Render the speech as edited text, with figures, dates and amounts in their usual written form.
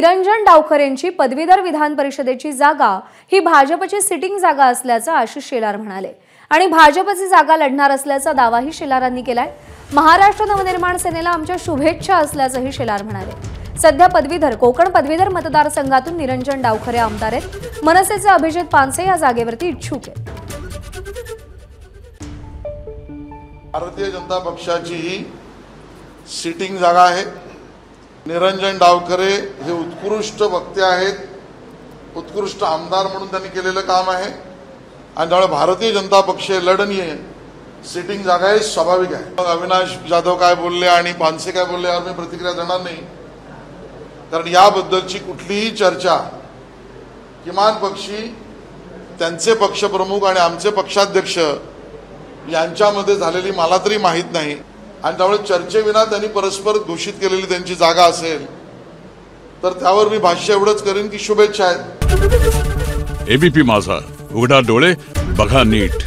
निरंजन डावखरेंची पदवीधर विधान परिषदेची जागा ही भाजपची सिटिंग जागा असल्याचं आशिष शेलार म्हणाले आणि भाजपची जागा लढणार असल्याचा दावाही शेलारांनी केलाय। महाराष्ट्र नवनिर्माण सेनेला आमच्या शुभेच्छा असल्याचंही शेलार म्हणाले। सध्या कोकण पदवीधर मतदारसंघातून निरंजन डावखरे आमदार आहेत। मनसेचे अभिजित पानसे या जागेवरती इच्छुक आहेत। भारतीय जनता पक्षाची ही सिटिंग जागा आहे। निरंजन डावखरे हे उत्कृष्ट वक्ते आहेत, उत्कृष्ट आमदार म्हणून त्यांनी केलेलं काम आहे आणि त्यामुळे भारतीय जनता पक्ष लढणीय सिटिंग जागा आहे, स्वाभाविक आहे। मग अविनाश जाधव काय बोलले आणि पानसे काय बोलले यावर मी प्रतिक्रिया देणार नाही, कारण याबद्दलची कुठलीही चर्चा किमान पक्षी त्यांचे पक्षप्रमुख आणि आमचे पक्षाध्यक्ष यांच्यामध्ये झालेली मला तरी माहीत नाही आणि त्यामुळे चर्चेविना त्यांनी परस्पर घोषित केलेली त्यांची जागा असेल तर त्यावर मी भाष्य एवढंच करेन की शुभेच्छा आहेत। एबीपी माझा, उघडा डोळे बघा नीट।